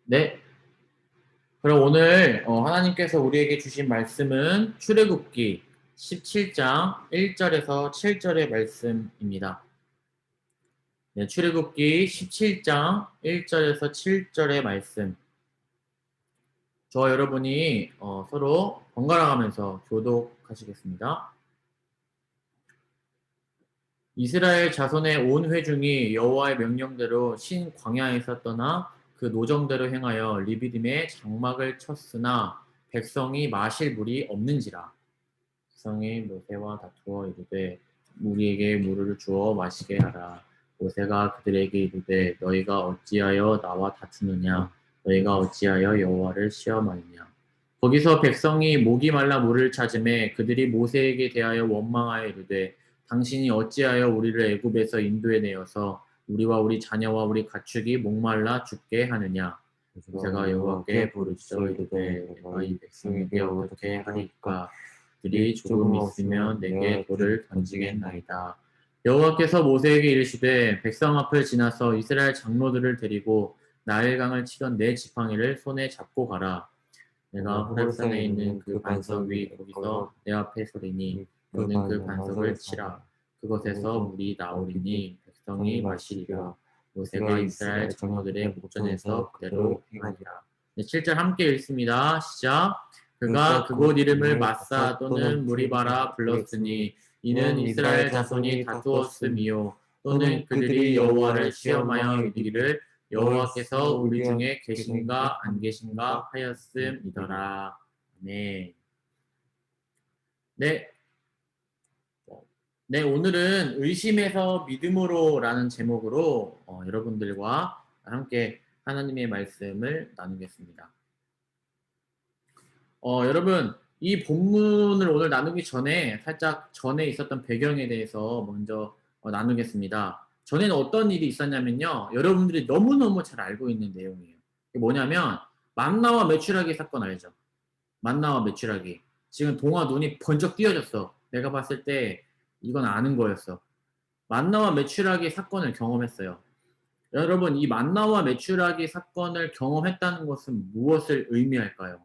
네. 그럼 오늘 하나님께서 우리에게 주신 말씀은 출애굽기 17장 1절에서 7절의 말씀입니다. 네, 출애굽기 17장 1절에서 7절의 말씀. 저와 여러분이 서로 번갈아 가면서 교독하시겠습니다. 이스라엘 자손의 온 회중이 여호와의 명령대로 신 광야에서 떠나 그 노정대로 행하여 리비딤에 장막을 쳤으나 백성이 마실 물이 없는지라. 백성이 모세와 다투어 이르되 우리에게 물을 주어 마시게 하라. 모세가 그들에게 이르되 너희가 어찌하여 나와 다투느냐? 너희가 어찌하여 여호와를 시험하느냐? 거기서 백성이 목이 말라 물을 찾음에 그들이 모세에게 대하여 원망하여 이르되 당신이 어찌하여 우리를 애굽에서 인도해 내어서 우리와 우리 자녀와 우리 가축이 목말라 죽게 하느냐? 모세가 여호와께 부르짖어 이르되 내가 이 백성에게 어떻게 하리까? 그들이 조금 있으면 내게 돌을 던지겠나이다. 여호와께서 모세에게 이르시되 백성 앞을 지나서 이스라엘 장로들을 데리고 나일강을 치던 네 지팡이를 손에 잡고 가라. 내가 호렙산에 있는 그 반석 위 거기서 내 앞에 서리니 너는 그 반석을 치라. 그것에서 물이 나오리니 백성이 마시리라. 모세가 이스라엘 장로들의 목전에서 그대로 행하니라. 네, 7절 함께 읽습니다. 시작. 그가 그곳 이름을 마사 또는 무리바라 불렀으니 이는 이스라엘 자손이 다투었음이요 또는 그들이 여호와를 시험하여 이르기를 여호와께서 우리 중에 계신가 안 계신가 하였음이더라. 네. 네. 네, 오늘은 의심에서 믿음으로라는 제목으로 여러분들과 함께 하나님의 말씀을 나누겠습니다. 여러분, 이 본문을 오늘 나누기 전에 살짝 전에 있었던 배경에 대해서 먼저 나누겠습니다. 전에는 어떤 일이 있었냐면요. 여러분들이 너무너무 잘 알고 있는 내용이에요. 이게 뭐냐면 만나와 메추라기 사건 알죠? 만나와 메추라기. 지금 동화 눈이 번쩍 띄어졌어. 내가 봤을 때 이건 아는 거였어. 만나와 메추라기 사건을 경험했어요. 여러분, 이 만나와 메추라기 사건을 경험했다는 것은 무엇을 의미할까요?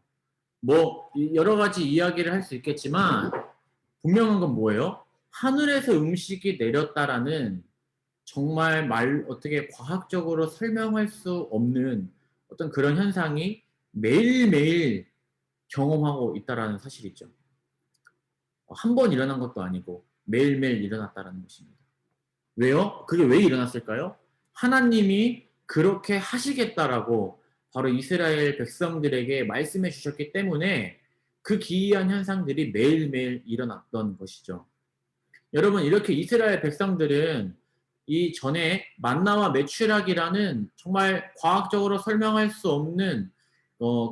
뭐 여러 가지 이야기를 할 수 있겠지만 분명한 건 뭐예요? 하늘에서 음식이 내렸다라는 정말 어떻게 과학적으로 설명할 수 없는 어떤 그런 현상이 매일매일 경험하고 있다라는 사실이죠. 한 번 일어난 것도 아니고 매일매일 일어났다라는 것입니다. 왜요? 그게 왜 일어났을까요? 하나님이 그렇게 하시겠다라고 바로 이스라엘 백성들에게 말씀해 주셨기 때문에 그 기이한 현상들이 매일매일 일어났던 것이죠. 여러분, 이렇게 이스라엘 백성들은 이 전에 만나와 메추락이라는 정말 과학적으로 설명할 수 없는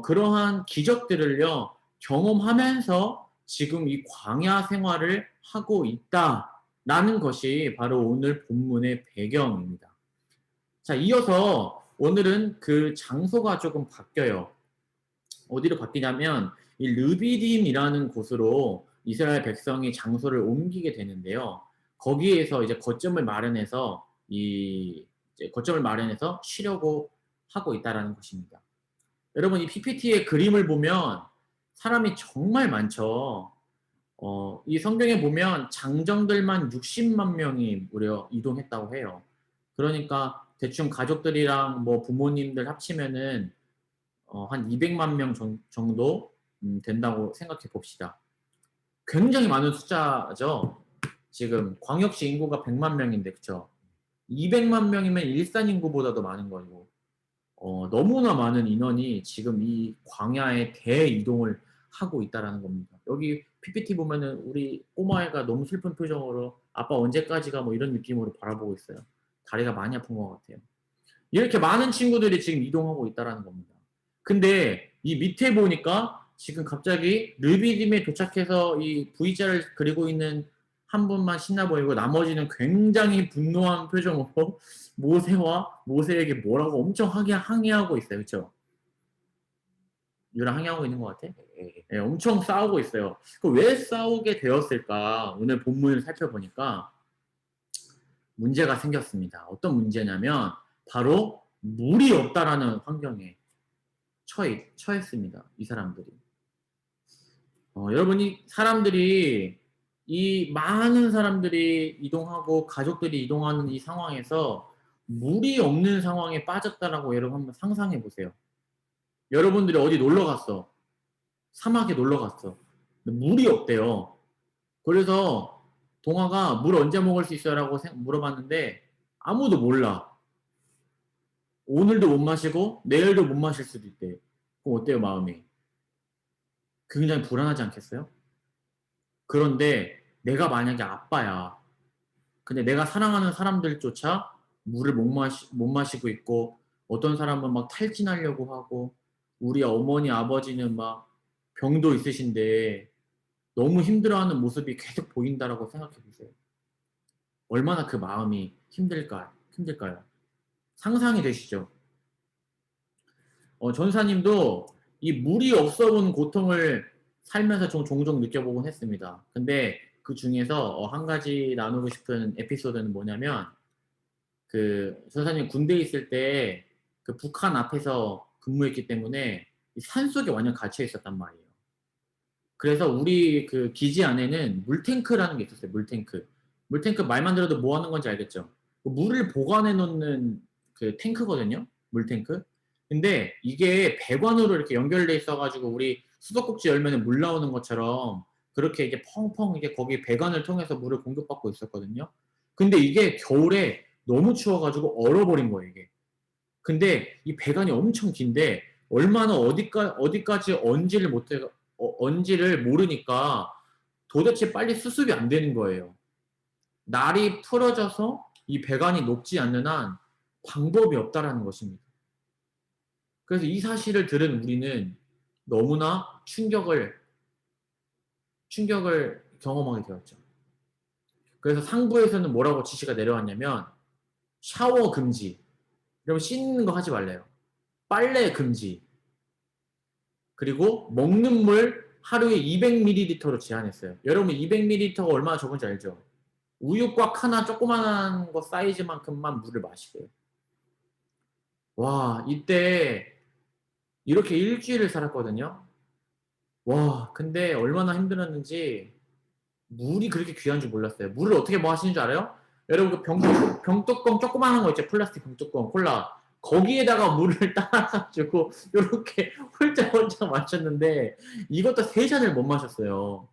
그러한 기적들을요 경험하면서 지금 이 광야 생활을 하고 있다라는 것이 바로 오늘 본문의 배경입니다. 자, 이어서 오늘은 그 장소가 조금 바뀌어요. 어디로 바뀌냐면 이 르비딤이라는 곳으로 이스라엘 백성이 장소를 옮기게 되는데요. 거기에서 이제 거점을 마련해서 이제 거점을 마련해서 쉬려고 하고 있다라는 것입니다. 여러분, 이 PPT의 그림을 보면 사람이 정말 많죠. 이 성경에 보면 장정들만 60만 명이 무려 이동했다고 해요. 그러니까 대충 가족들이랑 뭐 부모님들 합치면은 한 200만 명 정도 된다고 생각해 봅시다. 굉장히 많은 숫자죠. 지금 광역시 인구가 100만 명인데 그쵸? 200만 명이면 일산 인구보다도 많은 거고 너무나 많은 인원이 지금 이 광야에 대이동을 하고 있다라는 겁니다. 여기 PPT 보면은 우리 꼬마애가 너무 슬픈 표정으로 아빠 언제까지가 뭐 이런 느낌으로 바라보고 있어요. 다리가 많이 아픈 것 같아요. 이렇게 많은 친구들이 지금 이동하고 있다라는 겁니다. 근데 이 밑에 보니까 지금 갑자기 르비딤에 도착해서 이 V자를 그리고 있는 한 분만 신나 보이고 나머지는 굉장히 분노한 표정으로 모세에게 뭐라고 엄청 항의하고 있어요. 그렇죠? 유랑 항의하고 있는 것 같아? 네, 엄청 싸우고 있어요. 왜 싸우게 되었을까? 오늘 본문을 살펴보니까 문제가 생겼습니다. 어떤 문제냐면 바로 물이 없다라는 환경에 처했습니다. 이 사람들이. 여러분이 사람들이 이 많은 사람들이 이동하고 가족들이 이동하는 이 상황에서 물이 없는 상황에 빠졌다라고 여러분 한번 상상해 보세요. 여러분들이 어디 놀러 갔어. 사막에 놀러 갔어. 근데 물이 없대요. 그래서 동화가 물 언제 먹을 수 있어라고 물어봤는데 아무도 몰라. 오늘도 못 마시고 내일도 못 마실 수도 있대. 그럼 어때요, 마음이? 굉장히 불안하지 않겠어요? 그런데 내가 만약에 아빠야. 근데 내가 사랑하는 사람들조차 물을 못 마시고 있고 어떤 사람은 막 탈진하려고 하고 우리 어머니 아버지는 막 병도 있으신데 너무 힘들어하는 모습이 계속 보인다라고 생각해 보세요. 얼마나 그 마음이 힘들까요? 상상이 되시죠? 전사님도 이 물이 없어 본 고통을 살면서 종종 느껴보곤 했습니다. 근데 그 중에서 한 가지 나누고 싶은 에피소드는 뭐냐면 그 전사님 군대에 있을 때 그 북한 앞에서 근무했기 때문에 산속에 완전 갇혀 있었단 말이에요. 그래서 우리 그 기지 안에는 물탱크라는 게 있었어요. 물탱크. 물탱크 말만 들어도 뭐 하는 건지 알겠죠? 물을 보관해 놓는 그 탱크거든요. 물탱크. 근데 이게 배관으로 이렇게 연결돼 있어가지고 우리 수도꼭지 열면은 물 나오는 것처럼 그렇게 이게 펑펑 이게 거기 배관을 통해서 물을 공급받고 있었거든요. 근데 이게 겨울에 너무 추워가지고 얼어버린 거예요, 이게. 근데 이 배관이 엄청 긴데 얼마나 어디까지 언지를 모르니까 도대체 빨리 수습이 안 되는 거예요. 날이 풀어져서 이 배관이 녹지 않는 한 방법이 없다라는 것입니다. 그래서 이 사실을 들은 우리는 너무나 충격을 경험하게 되었죠. 그래서 상부에서는 뭐라고 지시가 내려왔냐면 샤워 금지. 여러분 씻는 거 하지 말래요. 빨래 금지. 그리고 먹는 물 하루에 200ml로 제한했어요. 여러분 200ml가 얼마나 적은지 알죠? 우유곽 하나 조그만한 거 사이즈만큼만 물을 마시래요. 와, 이때 이렇게 일주일을 살았거든요. 와, 근데 얼마나 힘들었는지 물이 그렇게 귀한 줄 몰랐어요. 물을 어떻게 뭐 하시는 줄 알아요? 여러분 그 병뚜껑 조그만한 거 있죠? 플라스틱 병뚜껑 콜라. 거기에다가 물을 따라가지고 이렇게 홀짝홀짝 마셨는데 이것도 3잔을 못 마셨어요.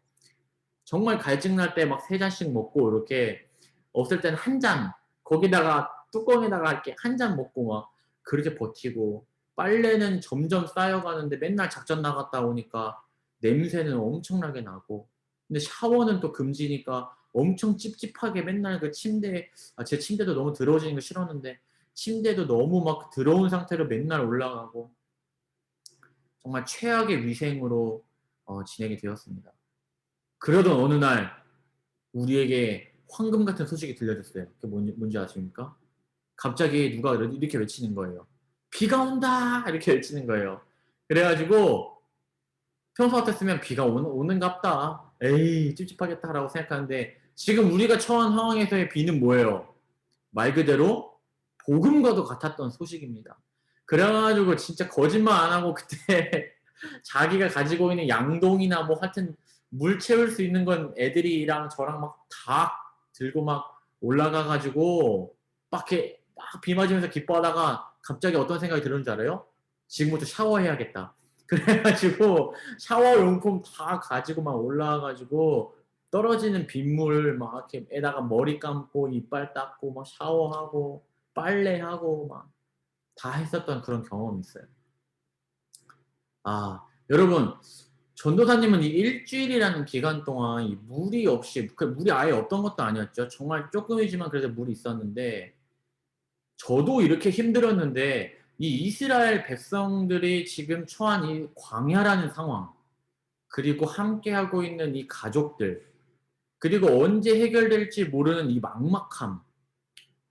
정말 갈증 날 때 막 3잔씩 먹고 이렇게 없을 때는 1잔 거기다가 뚜껑에다가 이렇게 1잔 먹고 막 그렇게 버티고 빨래는 점점 쌓여가는데 맨날 작전 나갔다 오니까 냄새는 엄청나게 나고 근데 샤워는 또 금지니까 엄청 찝찝하게 맨날 그 침대에 제 침대도 너무 더러워지는 거 싫었는데 침대도 너무 막 더러운 상태로 맨날 올라가고 정말 최악의 위생으로 진행이 되었습니다. 그러던 어느 날 우리에게 황금 같은 소식이 들려졌어요. 그게 뭔지 아십니까? 갑자기 누가 이렇게 외치는 거예요. 비가 온다! 이렇게 외치는 거예요. 그래가지고 평소 같았으면 비가 오는갑다. 에이 찝찝하겠다라고 생각하는데 지금 우리가 처한 상황에서의 비는 뭐예요? 말 그대로 복음과도 같았던 소식입니다. 그래가지고 진짜 거짓말 안 하고 그때 자기가 가지고 있는 양동이나 뭐 하여튼 물 채울 수 있는 건 애들이랑 저랑 막 다 들고 막 올라가가지고 막 이렇게 막 비 맞으면서 기뻐하다가 갑자기 어떤 생각이 들었는 줄 알아요? 지금부터 샤워해야겠다. 그래가지고 샤워용품 다 가지고 막 올라와가지고 떨어지는 빗물 막 이렇게 에다가 머리 감고 이빨 닦고 막 샤워하고 빨래하고 막 다 했었던 그런 경험이 있어요. 아, 여러분 전도사님은 이 일주일이라는 기간 동안 이 물이 없이 물이 아예 없던 것도 아니었죠. 정말 조금이지만 그래도 물이 있었는데 저도 이렇게 힘들었는데 이 이스라엘 백성들이 지금 처한 이 광야라는 상황 그리고 함께하고 있는 이 가족들 그리고 언제 해결될지 모르는 이 막막함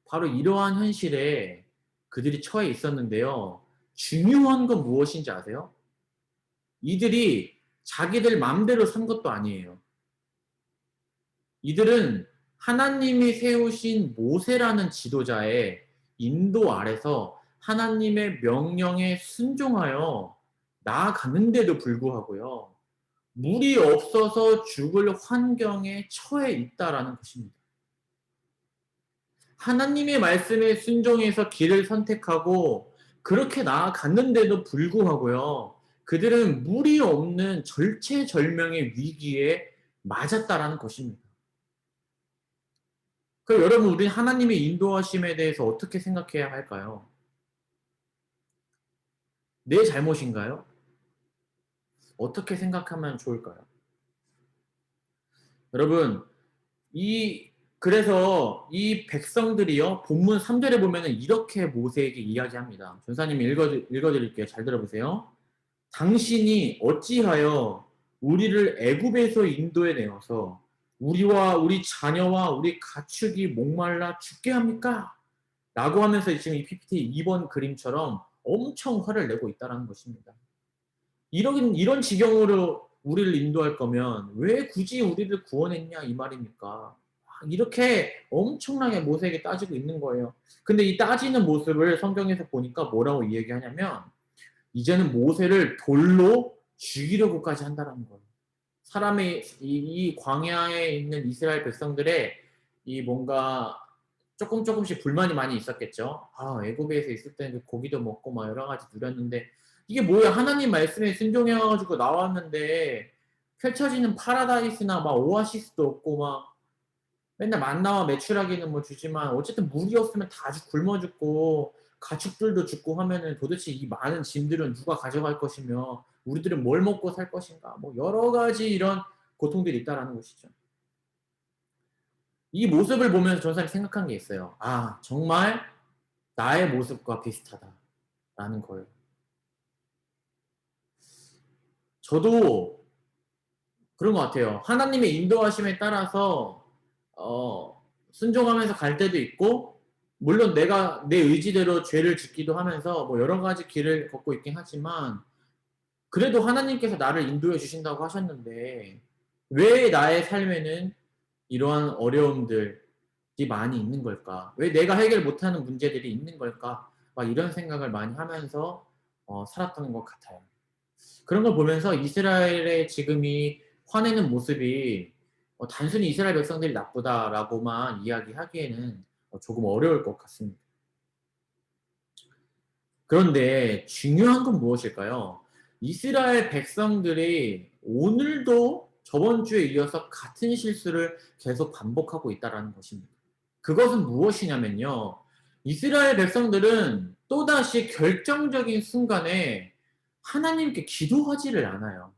바로 이러한 현실에 그들이 처해 있었는데요. 중요한 건 무엇인지 아세요? 이들이 자기들 마음대로 산 것도 아니에요. 이들은 하나님이 세우신 모세라는 지도자의 인도 아래서 하나님의 명령에 순종하여 나아갔는데도 불구하고요. 물이 없어서 죽을 환경에 처해 있다라는 것입니다. 하나님의 말씀에 순종해서 길을 선택하고 그렇게 나아갔는데도 불구하고요. 그들은 물이 없는 절체절명의 위기에 맞았다라는 것입니다. 그럼 여러분, 우리 하나님의 인도하심에 대해서 어떻게 생각해야 할까요? 내 잘못인가요? 어떻게 생각하면 좋을까요? 여러분, 그래서 이 백성들이요, 본문 3절에 보면은 이렇게 모세에게 이야기합니다. 전사님이 읽어드릴게요. 잘 들어보세요. 당신이 어찌하여 우리를 애굽에서 인도해 내어서 우리와 우리 자녀와 우리 가축이 목말라 죽게 합니까? 라고 하면서 지금 이 PPT 2번 그림처럼 엄청 화를 내고 있다는 것입니다. 이런 지경으로 우리를 인도할 거면 왜 굳이 우리를 구원했냐 이 말입니까? 이렇게 엄청나게 모세에게 따지고 있는 거예요. 근데 이 따지는 모습을 성경에서 보니까 뭐라고 이야기하냐면 이제는 모세를 돌로 죽이려고까지 한다는 거예요. 사람의 이 광야에 있는 이스라엘 백성들의 이 뭔가 조금씩 불만이 많이 있었겠죠. 애굽에서 있을 때는 고기도 먹고 막 여러 가지 누렸는데 이게 뭐야? 하나님 말씀에 순종해가지고 나왔는데 펼쳐지는 파라다이스나 막 오아시스도 없고 막 맨날 만나와 메추라기는 뭐 주지만 어쨌든 물이 없으면 다 굶어 죽고 가축들도 죽고 하면은 도대체 이 많은 짐들은 누가 가져갈 것이며 우리들은 뭘 먹고 살 것인가 뭐 여러 가지 이런 고통들이 있다라는 것이죠. 이 모습을 보면서 전사님 생각한 게 있어요. 정말 나의 모습과 비슷하다라는 거예요. 저도 그런 것 같아요. 하나님의 인도하심에 따라서 순종하면서 갈 때도 있고 물론 내가 내 의지대로 죄를 짓기도 하면서 뭐 여러 가지 길을 걷고 있긴 하지만 그래도 하나님께서 나를 인도해 주신다고 하셨는데 왜 나의 삶에는 이러한 어려움들이 많이 있는 걸까? 왜 내가 해결 못하는 문제들이 있는 걸까? 막 이런 생각을 많이 하면서 살았던 것 같아요. 그런 걸 보면서 이스라엘의 지금 이 화내는 모습이 단순히 이스라엘 백성들이 나쁘다라고만 이야기하기에는 조금 어려울 것 같습니다. 그런데 중요한 건 무엇일까요? 이스라엘 백성들이 오늘도 저번 주에 이어서 같은 실수를 계속 반복하고 있다는 것입니다. 그것은 무엇이냐면요. 이스라엘 백성들은 또다시 결정적인 순간에 하나님께 기도하지를 않아요.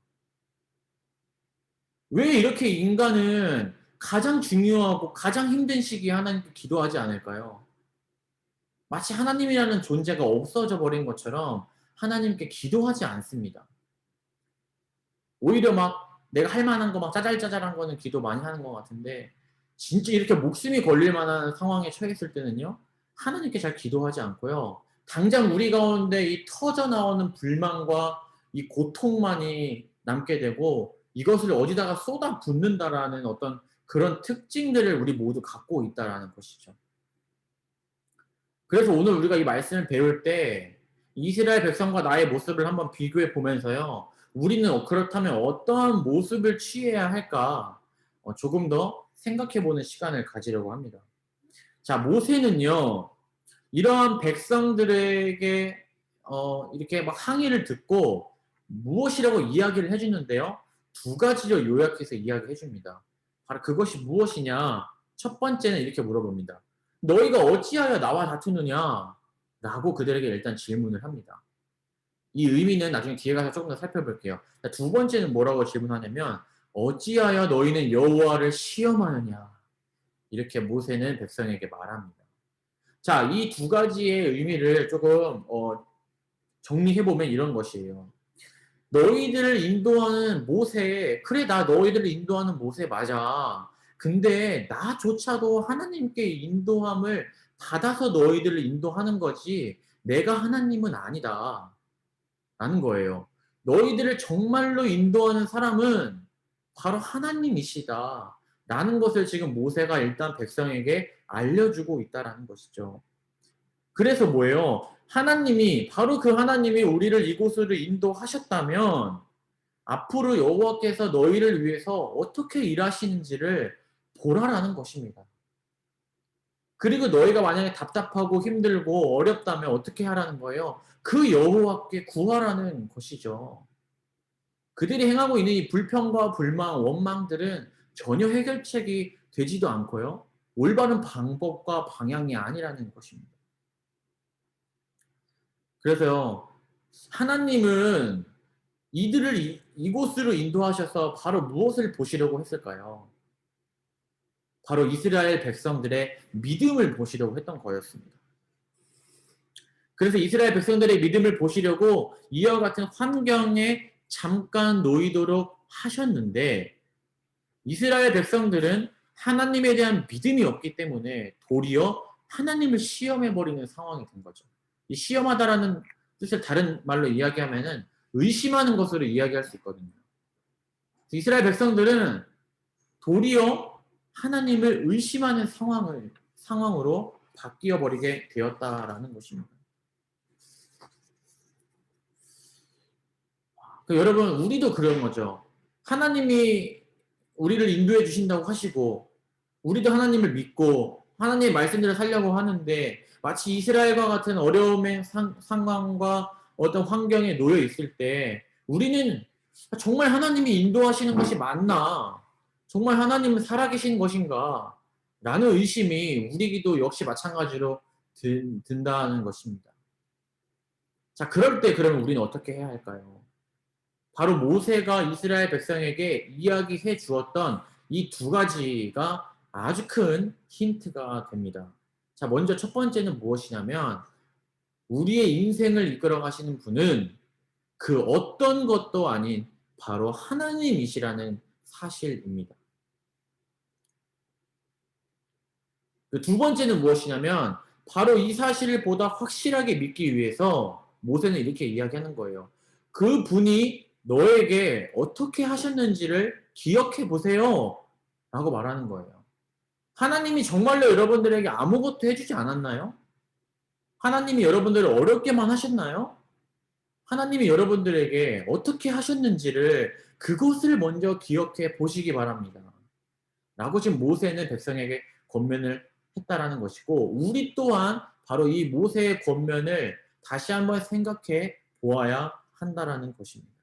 왜 이렇게 인간은 가장 중요하고 가장 힘든 시기에 하나님께 기도하지 않을까요? 마치 하나님이라는 존재가 없어져 버린 것처럼 하나님께 기도하지 않습니다. 오히려 막 내가 할 만한 거 막 짜잘짜잘한 거는 기도 많이 하는 것 같은데 진짜 이렇게 목숨이 걸릴 만한 상황에 처했을 때는요. 하나님께 잘 기도하지 않고요. 당장 우리 가운데 이 터져 나오는 불만과 이 고통만이 남게 되고 이것을 어디다가 쏟아붓는다라는 어떤 그런 특징들을 우리 모두 갖고 있다라는 것이죠. 그래서 오늘 우리가 이 말씀을 배울 때 이스라엘 백성과 나의 모습을 한번 비교해 보면서요. 우리는 그렇다면 어떠한 모습을 취해야 할까 조금 더 생각해 보는 시간을 가지려고 합니다. 자, 모세는요. 이러한 백성들에게 이렇게 막 항의를 듣고 무엇이라고 이야기를 해주는데요. 두 가지로 요약해서 이야기해 줍니다. 바로 그것이 무엇이냐. 첫 번째는 이렇게 물어봅니다. 너희가 어찌하여 나와 다투느냐? 라고 그들에게 일단 질문을 합니다. 이 의미는 나중에 뒤에 가서 조금 더 살펴볼게요. 두 번째는 뭐라고 질문하냐면 어찌하여 너희는 여호와를 시험하느냐? 이렇게 모세는 백성에게 말합니다. 자, 이 두 가지의 의미를 조금 정리해보면 이런 것이에요. 너희들을 인도하는 모세, 그래 나 너희들을 인도하는 모세 맞아. 근데 나조차도 하나님께 인도함을 받아서 너희들을 인도하는 거지 내가 하나님은 아니다. 라는 거예요. 너희들을 정말로 인도하는 사람은 바로 하나님이시다. 라는 것을 지금 모세가 일단 백성에게 알려주고 있다라는 것이죠. 그래서 뭐예요? 하나님이 바로 그 하나님이 우리를 이곳으로 인도하셨다면 앞으로 여호와께서 너희를 위해서 어떻게 일하시는지를 보라라는 것입니다. 그리고 너희가 만약에 답답하고 힘들고 어렵다면 어떻게 하라는 거예요? 그 여호와께 구하라는 것이죠. 그들이 행하고 있는 이 불평과 불만, 원망들은 전혀 해결책이 되지도 않고요. 올바른 방법과 방향이 아니라는 것입니다. 그래서요, 하나님은 이들을 이곳으로 인도하셔서 바로 무엇을 보시려고 했을까요? 바로 이스라엘 백성들의 믿음을 보시려고 했던 거였습니다. 그래서 이스라엘 백성들의 믿음을 보시려고 이와 같은 환경에 잠깐 놓이도록 하셨는데 이스라엘 백성들은 하나님에 대한 믿음이 없기 때문에 도리어 하나님을 시험해버리는 상황이 된 거죠. 이 시험하다라는 뜻을 다른 말로 이야기하면은 의심하는 것으로 이야기할 수 있거든요. 이스라엘 백성들은 도리어 하나님을 의심하는 상황으로 바뀌어 버리게 되었다라는 것입니다. 여러분, 우리도 그런 거죠. 하나님이 우리를 인도해 주신다고 하시고, 우리도 하나님을 믿고, 하나님의 말씀대로 살려고 하는데, 마치 이스라엘과 같은 어려움의 상황과 어떤 환경에 놓여 있을 때, 우리는 정말 하나님이 인도하시는 것이 맞나? 정말 하나님은 살아계신 것인가? 라는 의심이 우리에게도 역시 마찬가지로 든다는 것입니다. 자, 그럴 때 그러면 우리는 어떻게 해야 할까요? 바로 모세가 이스라엘 백성에게 이야기해 주었던 이 두 가지가 아주 큰 힌트가 됩니다. 자, 먼저 첫 번째는 무엇이냐면 우리의 인생을 이끌어 가시는 분은 그 어떤 것도 아닌 바로 하나님이시라는 사실입니다. 그 두 번째는 무엇이냐면 바로 이 사실을 보다 확실하게 믿기 위해서 모세는 이렇게 이야기하는 거예요. 그 분이 너에게 어떻게 하셨는지를 기억해 보세요. 라고 말하는 거예요. 하나님이 정말로 여러분들에게 아무것도 해주지 않았나요? 하나님이 여러분들을 어렵게만 하셨나요? 하나님이 여러분들에게 어떻게 하셨는지를 그것을 먼저 기억해 보시기 바랍니다. 라고 지금 모세는 백성에게 권면을 했다라는 것이고 우리 또한 바로 이 모세의 권면을 다시 한번 생각해 보아야 한다라는 것입니다.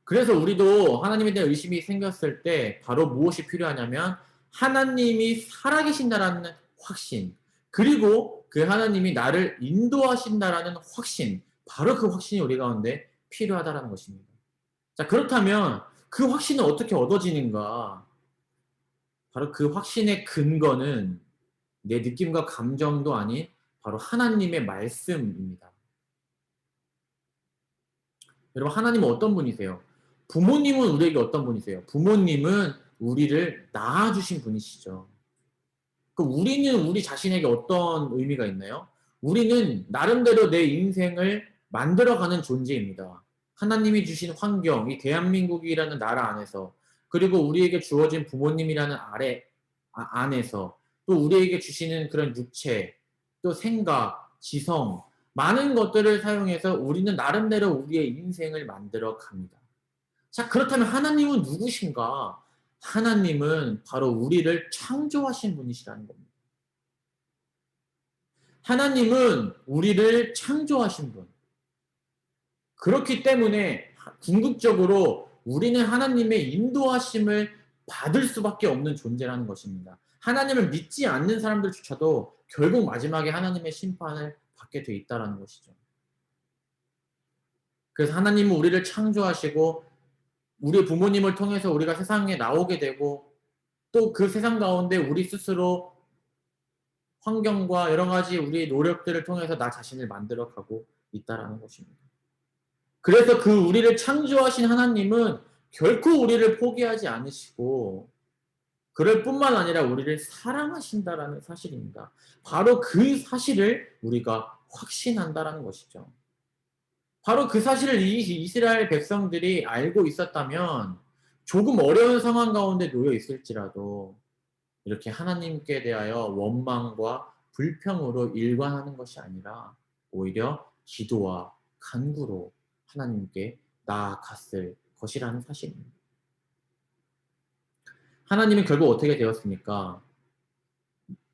그래서 우리도 하나님에 대한 의심이 생겼을 때 바로 무엇이 필요하냐면 하나님이 살아계신다라는 확신 그리고 그 하나님이 나를 인도하신다라는 확신 바로 그 확신이 우리 가운데 필요하다라는 것입니다. 자, 그렇다면 그 확신은 어떻게 얻어지는가? 바로 그 확신의 근거는 내 느낌과 감정도 아닌 바로 하나님의 말씀입니다. 여러분, 하나님은 어떤 분이세요? 부모님은 우리에게 어떤 분이세요? 부모님은 우리를 낳아주신 분이시죠. 그럼 우리는 우리 자신에게 어떤 의미가 있나요? 우리는 나름대로 내 인생을 만들어가는 존재입니다. 하나님이 주신 환경, 이 대한민국이라는 나라 안에서, 그리고 우리에게 주어진 부모님이라는 안에서, 또 우리에게 주시는 그런 육체, 또 생각, 지성, 많은 것들을 사용해서 우리는 나름대로 우리의 인생을 만들어 갑니다. 자, 그렇다면 하나님은 누구신가? 하나님은 바로 우리를 창조하신 분이시라는 겁니다. 하나님은 우리를 창조하신 분. 그렇기 때문에 궁극적으로 우리는 하나님의 인도하심을 받을 수밖에 없는 존재라는 것입니다. 하나님을 믿지 않는 사람들조차도 결국 마지막에 하나님의 심판을 받게 돼 있다는 것이죠. 그래서 하나님은 우리를 창조하시고 우리 부모님을 통해서 우리가 세상에 나오게 되고 또 그 세상 가운데 우리 스스로 환경과 여러 가지 우리의 노력들을 통해서 나 자신을 만들어가고 있다라는 것입니다. 그래서 그 우리를 창조하신 하나님은 결코 우리를 포기하지 않으시고 그럴 뿐만 아니라 우리를 사랑하신다라는 사실입니다. 바로 그 사실을 우리가 확신한다라는 것이죠. 바로 그 사실을 이 이스라엘 백성들이 알고 있었다면 조금 어려운 상황 가운데 놓여 있을지라도 이렇게 하나님께 대하여 원망과 불평으로 일관하는 것이 아니라 오히려 기도와 간구로 하나님께 나아갔을 것이라는 사실입니다. 하나님은 결국 어떻게 되었습니까?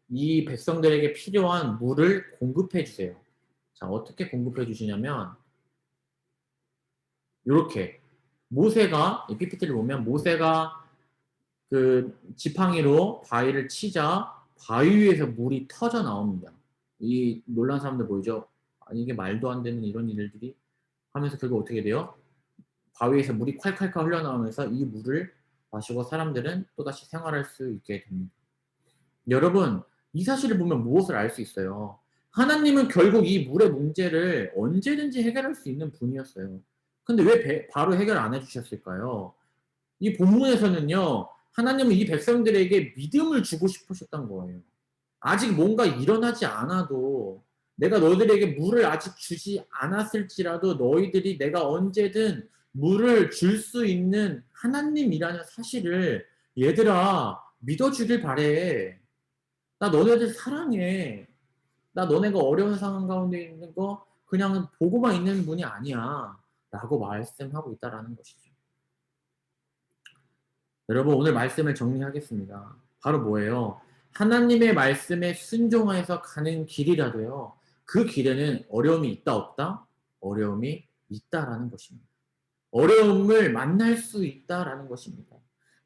이 백성들에게 필요한 물을 공급해 주세요. 자, 어떻게 공급해 주시냐면 요렇게 모세가 이 PPT를 보면 모세가 그 지팡이로 바위를 치자 바위 위에서 물이 터져 나옵니다. 이 놀란 사람들 보이죠? 아니 이게 말도 안 되는 이런 일들이 하면서 결국 어떻게 돼요? 바위에서 물이 콸콸콸 흘러나오면서 이 물을 마시고 사람들은 또다시 생활할 수 있게 됩니다. 여러분, 이 사실을 보면 무엇을 알 수 있어요? 하나님은 결국 이 물의 문제를 언제든지 해결할 수 있는 분이었어요. 근데 왜 바로 해결 안 해주셨을까요? 이 본문에서는요, 하나님은 이 백성들에게 믿음을 주고 싶으셨던 거예요. 아직 뭔가 일어나지 않아도 내가 너희들에게 물을 아직 주지 않았을지라도 너희들이 내가 언제든 물을 줄 수 있는 하나님이라는 사실을 얘들아 믿어주길 바래. 나 너네들 사랑해. 나 너네가 어려운 상황 가운데 있는 거 그냥 보고만 있는 분이 아니야. 라고 말씀하고 있다라는 것이죠. 여러분 오늘 말씀을 정리하겠습니다. 바로 뭐예요? 하나님의 말씀에 순종해서 가는 길이라도요. 그 길에는 어려움이 있다 없다? 어려움이 있다라는 것입니다. 어려움을 만날 수 있다라는 것입니다.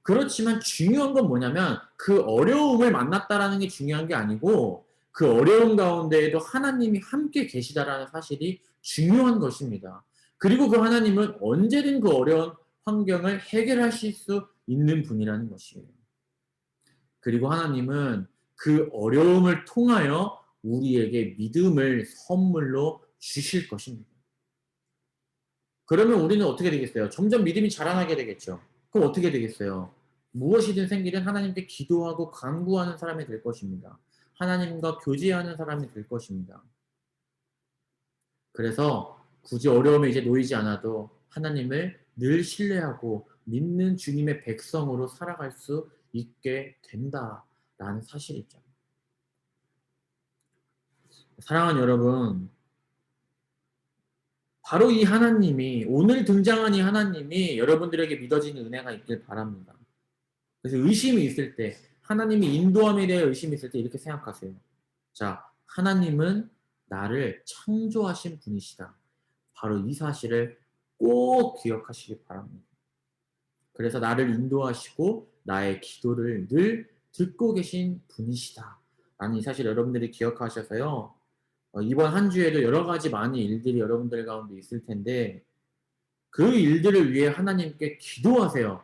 그렇지만 중요한 건 뭐냐면 그 어려움을 만났다라는 게 중요한 게 아니고 그 어려움 가운데에도 하나님이 함께 계시다라는 사실이 중요한 것입니다. 그리고 그 하나님은 언제든 그 어려운 환경을 해결하실 수 있는 분이라는 것이에요. 그리고 하나님은 그 어려움을 통하여 우리에게 믿음을 선물로 주실 것입니다. 그러면 우리는 어떻게 되겠어요? 점점 믿음이 자라나게 되겠죠. 그럼 어떻게 되겠어요? 무엇이든 생기든 하나님께 기도하고 간구하는 사람이 될 것입니다. 하나님과 교제하는 사람이 될 것입니다. 그래서 굳이 어려움에 이제 놓이지 않아도 하나님을 늘 신뢰하고 믿는 주님의 백성으로 살아갈 수 있게 된다라는 사실이죠. 사랑하는 여러분, 바로 이 하나님이 오늘 등장한 이 하나님이 여러분들에게 믿어지는 은혜가 있길 바랍니다. 그래서 의심이 있을 때 하나님이 인도함에 대해 의심이 있을 때 이렇게 생각하세요. 자, 하나님은 나를 창조하신 분이시다. 바로 이 사실을 꼭 기억하시기 바랍니다. 그래서 나를 인도하시고 나의 기도를 늘 듣고 계신 분이시다. 라는 이 사실 여러분들이 기억하셔서요. 이번 한 주에도 여러 가지 많은 일들이 여러분들 가운데 있을 텐데 그 일들을 위해 하나님께 기도하세요.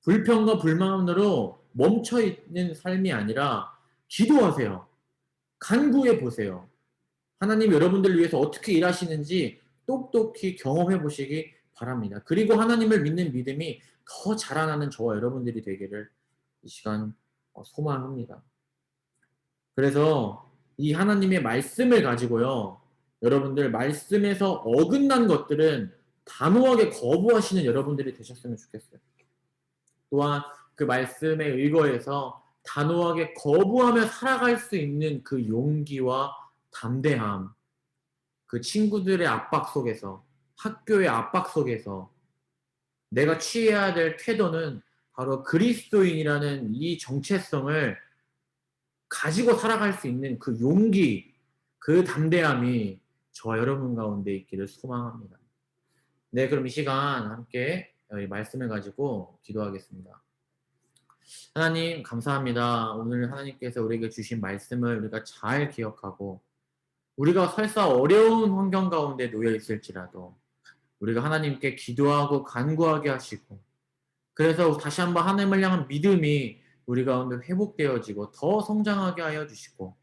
불평과 불만으로 멈춰 있는 삶이 아니라 기도하세요. 간구해 보세요. 하나님 여러분들을 위해서 어떻게 일하시는지 똑똑히 경험해 보시기 바랍니다. 그리고 하나님을 믿는 믿음이 더 자라나는 저와 여러분들이 되기를 이 시간 소망합니다. 그래서 이 하나님의 말씀을 가지고요. 여러분들 말씀에서 어긋난 것들은 단호하게 거부하시는 여러분들이 되셨으면 좋겠어요. 또한 그 말씀에 의거해서 단호하게 거부하며 살아갈 수 있는 그 용기와 담대함, 그 친구들의 압박 속에서, 학교의 압박 속에서 내가 취해야 될 태도는 바로 그리스도인이라는 이 정체성을 가지고 살아갈 수 있는 그 용기, 그 담대함이 저와 여러분 가운데 있기를 소망합니다. 네, 그럼 이 시간 함께 말씀을 가지고 기도하겠습니다. 하나님 감사합니다. 오늘 하나님께서 우리에게 주신 말씀을 우리가 잘 기억하고 우리가 설사 어려운 환경 가운데 놓여 있을지라도 우리가 하나님께 기도하고 간구하게 하시고 그래서 다시 한번 하나님을 향한 믿음이 우리 가운데 회복되어지고 더 성장하게 하여 주시고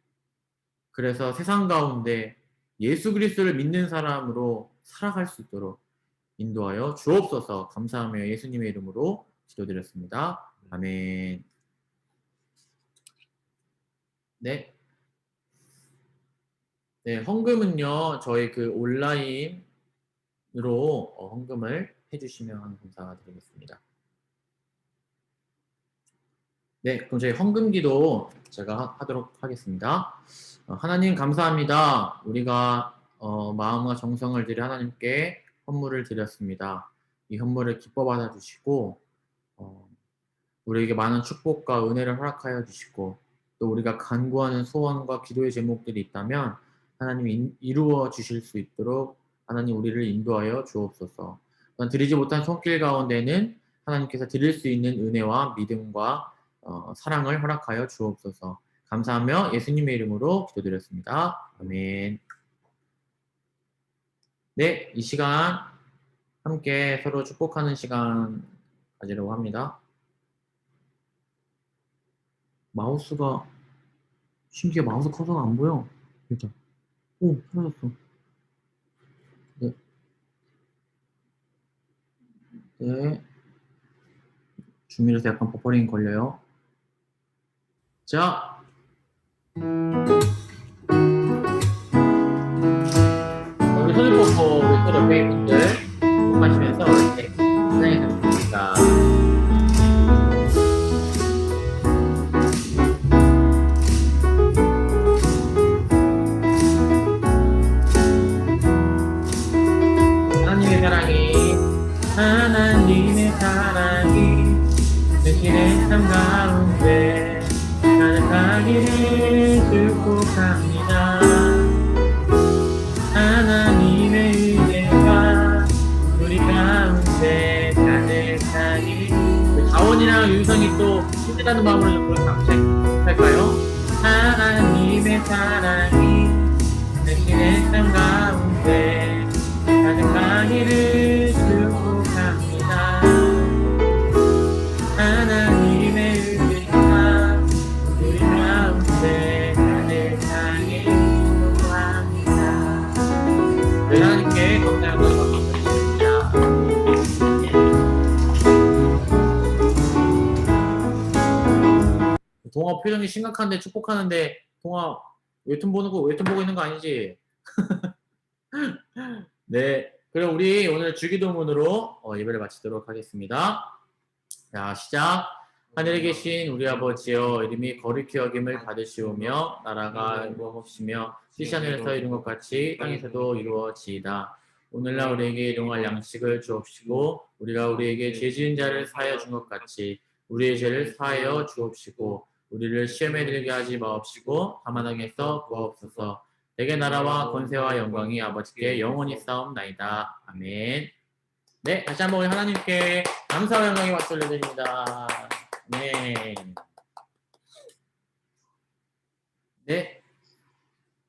그래서 세상 가운데 예수 그리스도를 믿는 사람으로 살아갈 수 있도록 인도하여 주옵소서. 감사하며 예수님의 이름으로 기도드렸습니다. 아멘. 네. 네, 헌금은요, 저희 그 온라인으로 헌금을 해주시면 감사드리겠습니다. 네, 그럼 저희 헌금기도 제가 하도록 하겠습니다. 하나님 감사합니다. 우리가 마음과 정성을 들여 하나님께 헌물을 드렸습니다. 이 헌물을 기뻐 받아주시고 어, 우리에게 많은 축복과 은혜를 허락하여 주시고 또 우리가 간구하는 소원과 기도의 제목들이 있다면 하나님 이루어 주실 수 있도록 하나님 우리를 인도하여 주옵소서. 드리지 못한 손길 가운데는 하나님께서 드릴 수 있는 은혜와 믿음과 사랑을 허락하여 주옵소서. 감사하며 예수님의 이름으로 기도드렸습니다. 아멘. 네, 이 시간 함께 서로 축복하는 시간 가지려고 합니다. 마우스가 신기해. 마우스 커서가 안 보여. 진짜. 오, 사라졌어. 네. 네. 줌이라서 약간 버퍼링 걸려요. 자. 우리 손을 뻗고 우리 손 옆에 있는 분들 마시면서 이렇게 시작해 보겠습니다. 하나님의 사랑이 당신의 삶 가운데 가득하기를 축복합니다. 하나님의 은혜가 우리 가운데 가득하기. 자원이랑 윤성이 또 힘내다는 마음으로 감사할까요? 하나님의 사랑이 당신의 삶 가운데 가득하기를 축복합니다. 하나님의 은혜가 우리 가운데 가득하기를 축복합니다. 네, 하나님께 감사의 말씀 드립니다. 동아 표정이 심각한데 축복하는데 동아 웹툰 보고 있는 거 아니지? 네, 그럼 우리 오늘 주기도문으로 예배를 마치도록 하겠습니다. 자, 시작. 하늘에 계신 우리 아버지여, 이름이 거룩히 여김을 받으시오며 나라가 무엇이며 뜻이 하늘에서 이룬 것 같이 땅에서도 이루어지이다. 오늘날 우리에게 일용할 양식을 주옵시고 우리가 우리에게 죄 지은 자를 사하여 준 것 같이 우리의 죄를 사하여 주옵시고 우리를 시험에 들게 하지 마옵시고 다만 악에서 구하옵소서. 내게 나라와 권세와 영광이 아버지께 영원히 싸움나이다. 아멘. 네, 다시 한번 하나님께 감사와 영광의 박수 올려드립니다. 네. 네.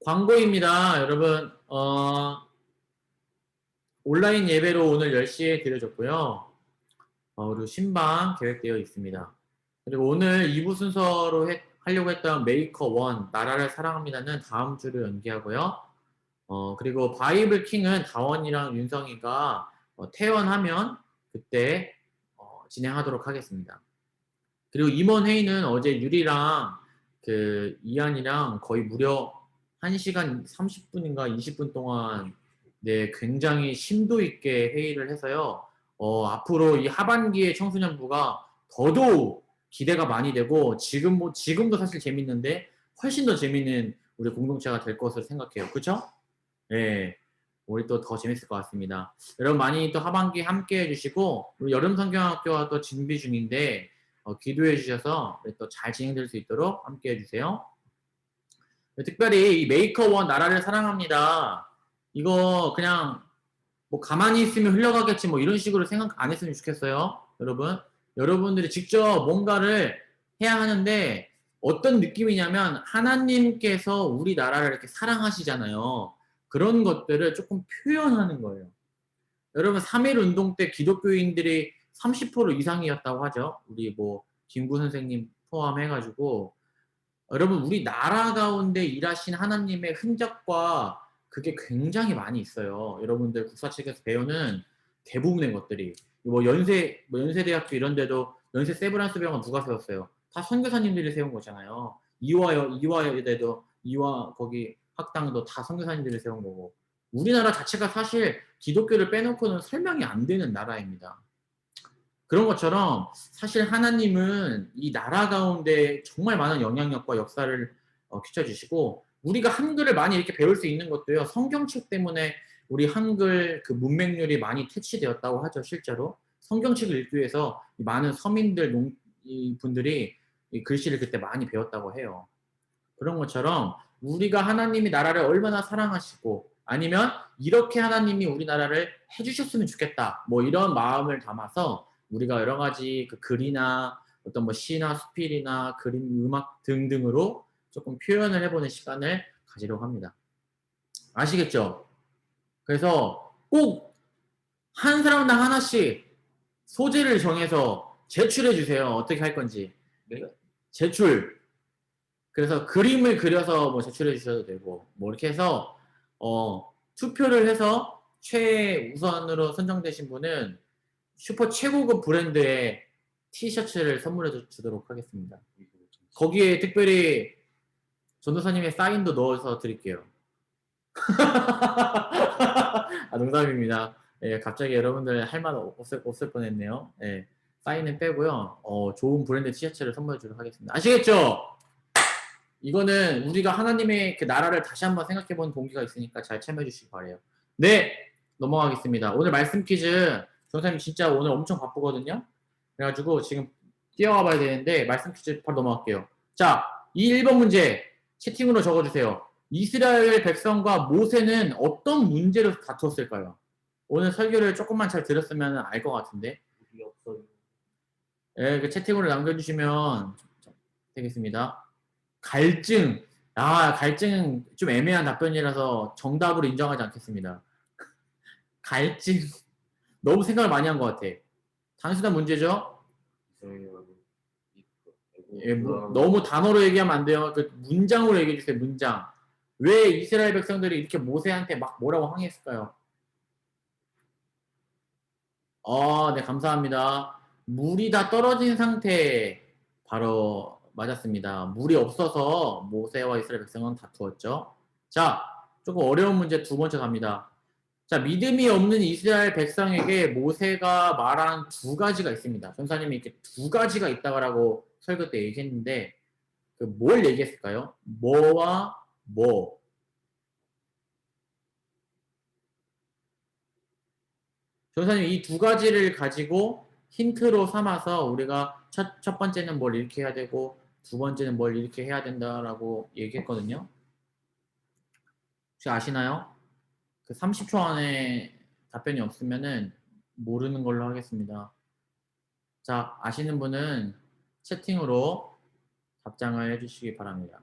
광고입니다. 여러분, 온라인 예배로 오늘 10시에 드려졌고요. 그리고 신방 계획되어 있습니다. 그리고 오늘 2부 순서로 하려고 했던 메이커 원, 나라를 사랑합니다는 다음 주로 연기하고요. 그리고 바이블 킹은 다원이랑 윤성이가 퇴원하면 그때 진행하도록 하겠습니다. 그리고 임원 회의는 어제 유리랑 그 이한이랑 거의 무려 1시간 30분인가 20분 동안 네, 굉장히 심도 있게 회의를 해서요. 앞으로 이 하반기에 청소년부가 더더욱 기대가 많이 되고 지금도 사실 재밌는데 훨씬 더 재밌는 우리 공동체가 될 것으로 생각해요. 그렇죠? 네. 우리 또 더 재밌을 것 같습니다. 여러분 많이 또 하반기 함께 해주시고 우리 여름 성경학교와 또 준비 중인데 기도해 주셔서 또 잘 진행될 수 있도록 함께 해주세요. 특별히 이 메이커원 나라를 사랑합니다. 이거 그냥 뭐 가만히 있으면 흘러가겠지 뭐 이런 식으로 생각 안 했으면 좋겠어요. 여러분들이 직접 뭔가를 해야 하는데 어떤 느낌이냐면 하나님께서 우리나라를 이렇게 사랑하시잖아요. 그런 것들을 조금 표현하는 거예요. 여러분 3.1 운동 때 기독교인들이 30% 이상이었다고 하죠. 우리 뭐 김구 선생님 포함해가지고 여러분 우리 나라 가운데 일하신 하나님의 흔적과 그게 굉장히 많이 있어요. 여러분들 국사책에서 배우는 대부분의 것들이 연세대학교 이런 데도 연세 세브란스 병원 누가 세웠어요? 다 선교사님들이 세운 거잖아요. 이화여대도 이화 거기 학당도 다 선교사님들이 세운 거고 우리나라 자체가 사실 기독교를 빼놓고는 설명이 안 되는 나라입니다. 그런 것처럼 사실 하나님은 이 나라 가운데 정말 많은 영향력과 역사를 끼쳐주시고 우리가 한글을 많이 이렇게 배울 수 있는 것도요. 성경책 때문에 우리 한글 그 문맹률이 많이 퇴치되었다고 하죠. 실제로 성경책을 읽기 위해서 많은 서민들 이 분들이 이 글씨를 그때 많이 배웠다고 해요. 그런 것처럼 우리가 하나님이 나라를 얼마나 사랑하시고 아니면 이렇게 하나님이 우리나라를 해주셨으면 좋겠다 뭐 이런 마음을 담아서 우리가 여러 가지 그 글이나 어떤 뭐 시나 수필이나 그림, 음악 등등으로 조금 표현을 해보는 시간을 가지려고 합니다. 아시겠죠? 그래서 꼭 한 사람당 하나씩 소재를 정해서 제출해 주세요. 어떻게 할 건지. 제출. 그래서 그림을 그려서 뭐 제출해 주셔도 되고 뭐 이렇게 해서 투표를 해서 최우선으로 선정되신 분은 슈퍼 최고급 브랜드의 티셔츠를 선물해 주도록 하겠습니다. 거기에 특별히 전도사님의 사인도 넣어서 드릴게요. 아, 농담입니다. 예, 갑자기 여러분들 할 말 없을 뻔했네요. 예, 사인은 빼고요. 좋은 브랜드 티셔츠를 선물해 주도록 하겠습니다. 아시겠죠? 이거는 우리가 하나님의 그 나라를 다시 한번 생각해보는 동기가 있으니까 잘 참여해 주시기 바래요. 네, 넘어가겠습니다. 오늘 말씀 퀴즈 전사님 진짜 오늘 엄청 바쁘거든요. 그래가지고 지금 뛰어와 봐야 되는데 말씀 퀴즈 바로 넘어갈게요. 자, 이 1번 문제 채팅으로 적어주세요. 이스라엘 백성과 모세는 어떤 문제로 다투었을까요? 오늘 설교를 조금만 잘 들었으면 알 것 같은데. 예, 그 채팅으로 남겨주시면 되겠습니다. 갈증. 아, 갈증은 좀 애매한 답변이라서 정답으로 인정하지 않겠습니다. 갈증. 너무 생각을 많이 한 것 같아. 단순한 문제죠? 예, 너무 단어로 얘기하면 안 돼요. 그 문장으로 얘기해 주세요, 문장. 왜 이스라엘 백성들이 이렇게 모세한테 막 뭐라고 항의했을까요? 네, 감사합니다. 물이 다 떨어진 상태 바로 맞았습니다. 물이 없어서 모세와 이스라엘 백성은 다투었죠. 자, 조금 어려운 문제 두 번째 갑니다. 자, 믿음이 없는 이스라엘 백성에게 모세가 말한 두 가지가 있습니다. 전사님이 이렇게 두 가지가 있다고 설교 때 얘기했는데 그 뭘 얘기했을까요? 뭐와 뭐. 전사님 이 두 가지를 가지고 힌트로 삼아서 우리가 첫 번째는 뭘 이렇게 해야 되고 두 번째는 뭘 이렇게 해야 된다라고 얘기했거든요. 혹시 아시나요? 그 30초 안에 답변이 없으면은 모르는 걸로 하겠습니다. 자, 아시는 분은 채팅으로 답장을 해주시기 바랍니다.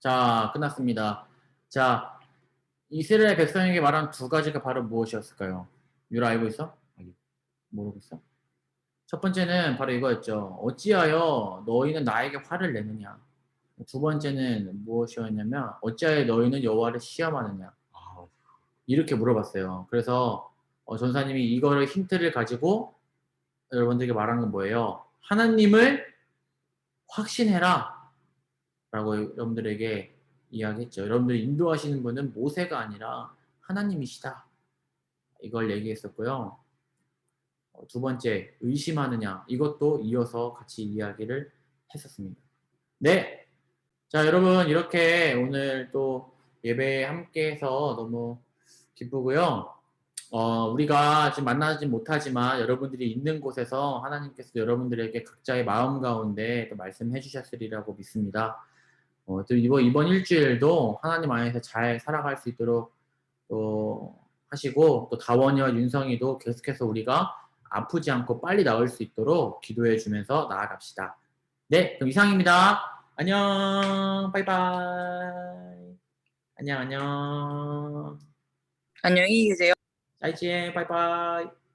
자, 끝났습니다. 자, 이스라엘 백성에게 말한 두 가지가 바로 무엇이었을까요? 유라 알고 있어? 아니, 모르고 있어? 첫 번째는 바로 이거였죠. 어찌하여 너희는 나에게 화를 내느냐? 두 번째는 무엇이었냐면 어찌하여 너희는 여호와를 시험하느냐? 이렇게 물어봤어요. 그래서 전사님이 이거를 힌트를 가지고 여러분들에게 말한 건 뭐예요? 하나님을 확신해라 라고 여러분들에게 이야기했죠. 여러분들이 인도하시는 분은 모세가 아니라 하나님이시다. 이걸 얘기했었고요. 두 번째, 의심하느냐. 이것도 이어서 같이 이야기를 했었습니다. 네. 자, 여러분, 이렇게 오늘 또 예배에 함께 해서 너무 기쁘고요. 우리가 지금 만나지 못하지만 여러분들이 있는 곳에서 하나님께서 여러분들에게 각자의 마음 가운데 또 말씀해 주셨으리라고 믿습니다. 또 이번 일주일도 하나님 안에서 잘 살아갈 수 있도록 또 하시고 또 다원이와 윤성이도 계속해서 우리가 아프지 않고 빨리 나을 수 있도록 기도해 주면서 나아갑시다. 네, 그럼 이상입니다. 안녕, 바이바이. 안녕, 안녕. 안녕히 계세요. 再见，拜拜。